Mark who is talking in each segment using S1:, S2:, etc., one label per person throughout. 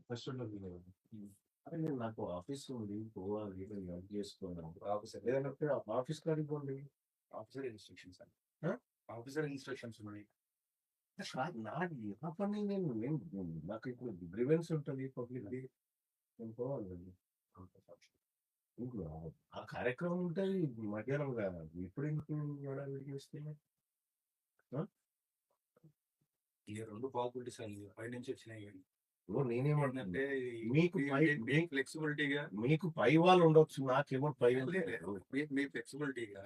S1: First ఉండదు కదా. అరే నేను నాకు ఆఫీస్ ఉంది పోవాలి నేను వర్క్ చేసుకున్నాను ఆఫీస్ లేదన్నప్పుడు ఆఫీస్ కాడికి పోండి.
S2: ఆఫీసర్ ఇన్స్ట్రక్షన్స్ అండి.
S1: ఆ?
S2: ఆఫీసర్ ఇన్స్ట్రక్షన్స్ ఉన్నాయి.
S1: కాదు నాది నా పని నేను నాకు ఇప్పుడు గ్రీవెన్స్ ఉంటుంది పబ్లిక్ది నేను పోవాలి కదా. ఇప్పుడు ఆ కార్యక్రమం ఉంటుంది మధ్యాహ్నం కదా ఇప్పుడు ఎందుకు విడికి వస్తే
S2: ఈ రెండు పాసిబిలిటీస్ అండి పై నుంచి వచ్చినాయి.
S1: నేనేమంటే
S2: ఏంటంటే
S1: మీకు
S2: ఫ్లెక్సిబిలిటీగా
S1: మీకు పై వాళ్ళు ఉండొచ్చు నాకేమో పై
S2: మీ ఫ్లెక్సిబిలిటీగా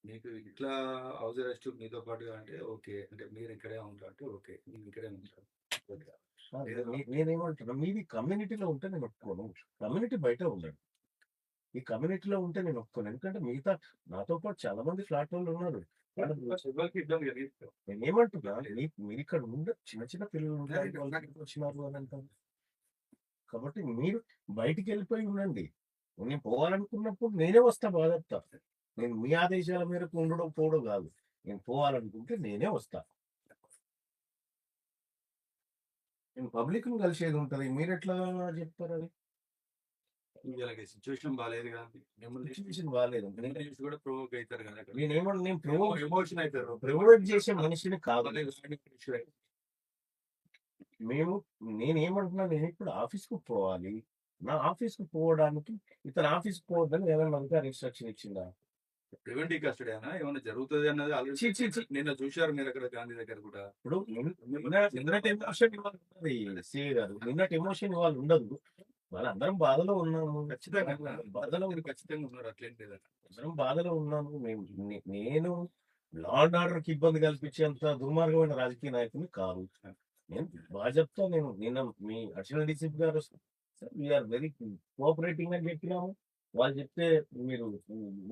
S2: మీకు ఇట్లా హౌస్ అరెస్ట్ మీతో పాటుగా అంటే ఓకే, అంటే మీరు ఇక్కడే ఉంటారు అంటే ఓకే, నేను ఇక్కడే ఉంటాను.
S1: నేనేమంటున్నా మీది కమ్యూనిటీలో ఉంటే నేను ఒప్పుకోను. కమ్యూనిటీ బయట ఉండండి. ఈ కమ్యూనిటీలో ఉంటే నేను ఒప్పుకోను. ఎందుకంటే మిగతా నాతో పాటు చాలా మంది ఫ్లాట్ వాళ్ళు ఉన్నారు. నేనేమంటున్నా మీరు ఇక్కడ ఉండే చిన్న చిన్న పిల్లలు వచ్చినారు అని అంటారు. కాబట్టి మీరు బయటికి వెళ్ళిపోయి ఉండండి. నేను పోవాలనుకున్నప్పుడు నేనే వస్తా బాధపడతా. నేను మీ ఆదేశాల మేరకు ఉండడం పోవడం కాదు. నేను పోవాలనుకుంటే నేనే వస్తా. నేను పబ్లిక్ ను కలిసేది ఉంటది. మీరు ఎట్లా చెప్తారు అది?
S2: సిచ్యువేషన్ బాగాలేదు కదా,
S1: సిచ్యువేషన్ బాగాలేదు
S2: కూడా ప్రొవోక్ అవుతారు కదా.
S1: నేను
S2: ఎమోషన్ అవుతారు.
S1: ప్రొవోక్ చేసే మనిషిని కాదు. నేనేమంటున్నా నేను ఇప్పుడు ఆఫీస్కు పోవాలి. నా ఆఫీస్కు పోవడానికి ఇతను ఆఫీస్కి పోవద్దని ఏమైనా అధికారి ఇన్స్ట్రక్షన్ ఇచ్చిందా?
S2: ప్రివెంటివ్ కస్టడీ అయినా ఏమైనా జరుగుతుంది అన్నది ఆల్రెడీ నిన్న చూశారు మీరు అక్కడ గాంధీ దగ్గర కూడా.
S1: ఇప్పుడు నిన్నటి ఎమోషన్ ఇవాళ ఉన్నది సిఏ గారు. నిన్నటి ఎమోషన్ ఇవాళ ఉండదు. వాళ్ళందరం బాధలో ఉన్నాము.
S2: ఖచ్చితంగా బాధలో ఖచ్చితంగా ఉన్నారు. అట్లేం లేదండి,
S1: అందరం బాధలో ఉన్నాము. నేను లా అండ్ ఆర్డర్ కి ఇబ్బంది కల్పించేంత దుర్మార్గమైన రాజకీయ నాయకుని కాదు. నేను బాగా చెప్తా. నేను నిన్న మీ అడిషనల్ డీసీపీ గారు వీఆర్ వెరీ కోఆపరేటింగ్ అని చెప్పినాము. వాళ్ళు చెప్తే మీరు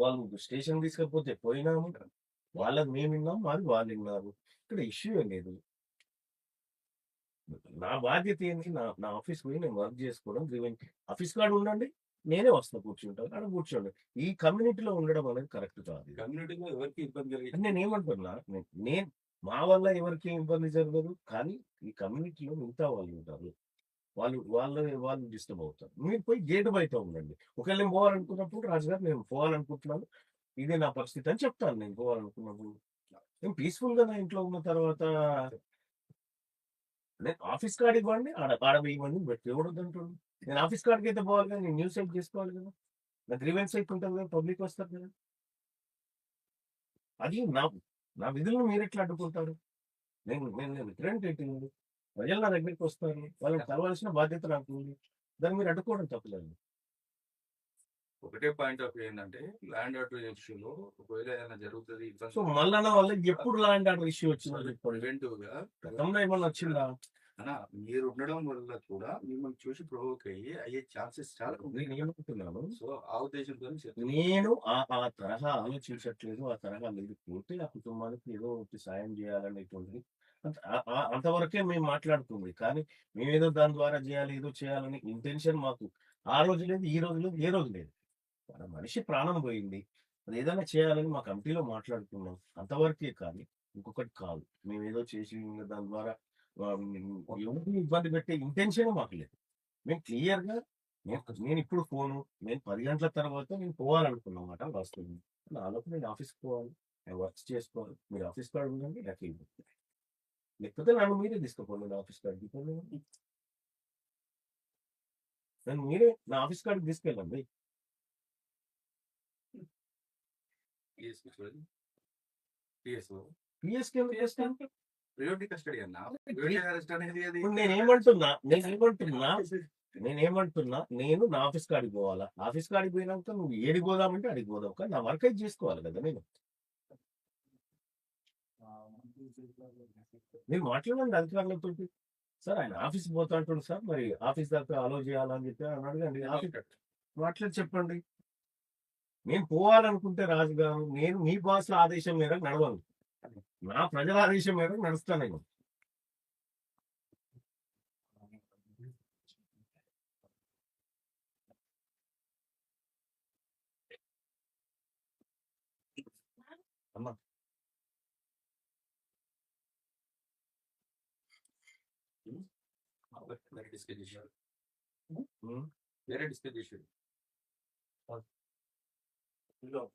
S1: వాళ్ళు స్టేషన్ తీసుకపోతే పోయినాము. వాళ్ళకి మేము విన్నాము, మాది వాళ్ళు విన్నారు. ఇక్కడ ఇష్యూ ఏం లేదు. నా బాధ్యత ఏంటి? నా ఆఫీస్ పోయి నేను వర్క్ చేసుకోవడం. ఆఫీస్ కాడ ఉండండి, నేనే వస్తా కూర్చుంటాను. అక్కడ కూర్చోండి. ఈ కమ్యూనిటీలో ఉండడం అనేది కరెక్ట్ కాదు.
S2: కమ్యూనిటీలో ఎవరికి ఇబ్బంది కలిగి
S1: నేను ఏమంటున్నా, నేను మా వల్ల ఎవరికి ఇబ్బంది జరగదు. కానీ ఈ కమ్యూనిటీలో మిగతా వాళ్ళు ఉంటారు. వాళ్ళు డిస్టర్బ్ అవుతారు. మీరు పోయి గేటు బయట ఉండండి. ఒకవేళ నేను పోవాలనుకున్నప్పుడు రాజుగారు నేను పోవాలనుకుంటున్నాను, ఇదే నా పరిస్థితి అని చెప్తాను. నేను పోవాలనుకున్నప్పుడు నేను పీస్ఫుల్ గా నా ఇంట్లో ఉన్న తర్వాత నేను ఆఫీస్ కాడికి ఇవ్వండి, ఆడ ఇవ్వండి, పెట్టి ఇవ్వడంటుండు. నేను ఆఫీస్ కాడికి అయితే పోవాలి కదా, నేను న్యూస్ అయితే చేసుకోవాలి కదా, నా గ్రీవెన్స్ అయితే ఉంటుంది కదా, పబ్లిక్ వస్తారు కదా. అది నా విధులను మీరు ఎట్లా అడ్డుకుంటారు? నేను రిప్రజెంటేటివ్. ప్రజలు నా దగ్గరికి వస్తారు, వాళ్ళని కలవాల్సిన బాధ్యత నాకు ఉంది. దాన్ని మీరు అడ్డుకోవడం తప్పలేదు.
S2: ఒకటే పాయింట్ ఆఫ్ వ్యూ ఏంటంటే ల్యాండ్ ఆర్డర్ ఇష్యూలో ఒకవేళ ఏదైనా జరుగుతుంది.
S1: సో మళ్ళా వల్ల ఎప్పుడు ల్యాండ్ ఆర్డర్ ఇష్యూ వచ్చింది?
S2: ప్రివెంటివ్ గా
S1: గతంలో ఏమన్నా వచ్చిందా?
S2: మీరు ఉండడం వల్ల కూడా మిమ్మల్ని చూసి ప్రొవోక్ అయ్యే ఛాన్సెస్ చాలా.
S1: నేను ఏమంటున్నాను,
S2: సో ఆ ఉద్దేశంతో
S1: నేను ఆ తరహా ఆలోచించట్లేదు. ఆ తరహా లేదు. పూర్తి ఆ కుటుంబానికి ఏదో ఒకటి సాయం చేయాలనేటువంటిది అంతవరకే మేము మాట్లాడుతుంది. కానీ మేమేదో దాని ద్వారా చేయాలి, ఏదో చేయాలని ఇంటెన్షన్ మాకు ఆ రోజు లేదు, ఈ రోజు లేదు, ఏ రోజు లేదు. మన మనిషి ప్రాణం పోయింది, అది ఏదైనా చేయాలని మా కమిటీలో మాట్లాడుకున్నాం. అంతవరకే, కానీ ఇంకొకటి కాదు. మేము ఏదో చేసి దాని ద్వారా ఎవరిని ఇబ్బంది పెట్టే ఇంటెన్షన్ మాకు లేదు. మేము క్లియర్ గా నేను ఇప్పుడు ఫోను నేను 10 గంటల తర్వాత నేను పోవాలనుకున్నాం మాట వస్తుంది. నాలోపు నేను ఆఫీస్కి పోవాలి, నేను వర్క్ చేసుకోవాలి. మీరు ఆఫీస్ కార్డు ఉందండి నాకు లేకపోతే నన్ను మీరే తీసుకోపోండి నా ఆఫీస్ కార్డు. నన్ను మీరే నా ఆఫీస్ కార్డు తీసుకెళ్ళండి. నేనేమంటున్నా నేను నా ఆఫీస్ కాడికి పోవాలా? ఆఫీస్ కాడికి పోయినాక నువ్వు ఏడికి పోదామంటే అడిగి పోదాం, కానీ నా వర్క్ అయితే చేసుకోవాలి కదా. నేను మాట్లాడండి అధికారులతో. సార్ ఆయన ఆఫీస్కి పోతా అంటుండు సార్, మరి ఆఫీస్ దాకా అలో చేయాలని చెప్పి అడగండి. ఆఫీస్ మాట్లాడి చెప్పండి. నేను పోవాలనుకుంటే రాజుగారు, నేను మీ బాస్ ఆదేశం మేరకు నడవను, నా ప్రజల ఆదేశం మేరకు నడుస్తాను నేను. అమ్మా
S2: వేరే డిస్కస్ చేశారు.
S1: ఉమ్.
S2: వేరే డిస్కస్ చేశారు.
S1: ఇదిగో.